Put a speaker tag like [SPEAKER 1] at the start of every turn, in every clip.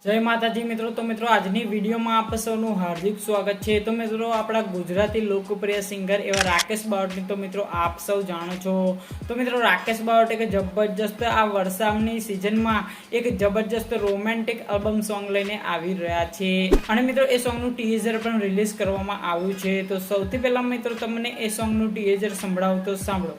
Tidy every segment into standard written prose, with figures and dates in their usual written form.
[SPEAKER 1] जय माताजी मित्रों। तो मित्रों आजनी वीडियो में आप सबनु हार्दिक स्वागत है। तो मित्रों अपना गुजराती लोकप्रिय सिंगर एवं राकेश बावटनी तो मित्रों आप सब जाणो छो। तो मित्रों राकेश बावट एक जबरदस्त आ वरसादनी सीजन में एक जबरदस्त रोमेंटिक एल्बम सॉन्ग लईने आवी रह्या छे अने मित्रों ए सॉन्गनुं टीजर पण रिलीज करवामां आव्युं छे। तो सौथी पहेला मित्रों तमने ए सॉन्गनुं टीजर संभळावुं तो सांभळो।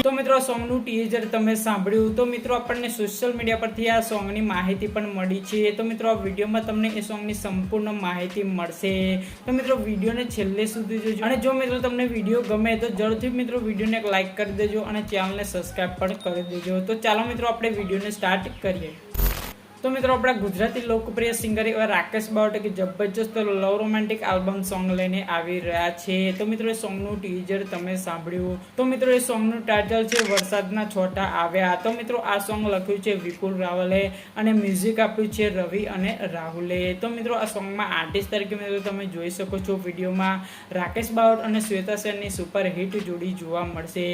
[SPEAKER 1] तो मित्रों सॉन्गનું ટીઝર તમે સાંભળ્યું તો મિત્રો આપણને સોશિયલ મીડિયા પરથી આ સોંગની માહિતી પણ મળી છે। તો મિત્રો આ વિડીયોમાં તમને એ સોંગની સંપૂર્ણ માહિતી મળશે। તો મિત્રો વિડીયોને છેલ્લે સુધી જોજો અને જો મિત્રો તમને વિડીયો ગમે તો જલ્દીથી મિત્રો વિડીયોને એક લાઈક કરી દેજો અને ચેનલને સબસ્ક્રાઇબ પણ કરી દેજો। તો ચાલો મિત્રો આપણે વિડીયોને સ્ટાર્ટ કરીએ। तो मित्रों अपना गुजराती लोकप्रिय सिंगर एवं राकेश बावट के जबरदस्त लव रोमेंटिक एल्बम सॉन्ग लईने आवी रह्या छे। तो मित्रों सॉन्गनुं टीजर तमे सांभळ्युं। तो मित्रों सॉन्गनुं टाइटल छे वरसादना छोटा आव्या। तो मित्रों आ सॉन्ग लख्युं छे विपुल रावले अने म्यूजिक आप्युं छे रवि अने राहुले। तो मित्रों आ सॉन्ग में आर्टिस्ट तरीके मित्रों तमे जोई शको छो विडियो में राकेश बावट अने श्वेता सेननी सुपर हिट जोड़ी जोवा मळशे।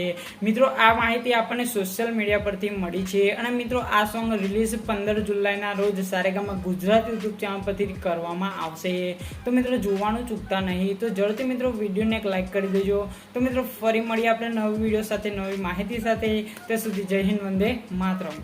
[SPEAKER 1] मित्रों आ माहिती आपणे सोशल मीडिया परथी मळी छे अने मित्रों आ सॉन्ग रिलीज 15 जुलाई रोज सारेगामा गुजरात यूट्यूब चैनल पर करवामां आवशे। तो मित्रों जोवानुं चूकता नहीं। तो जल्दी मित्रों वीडियो ने एक लाइक कर दीजो। तो मित्रों फरी मळीए आपणे नवी वीडियो साथे नवी माहिती साथे। त्यां सुधी जय हिंद, वंदे मातरम।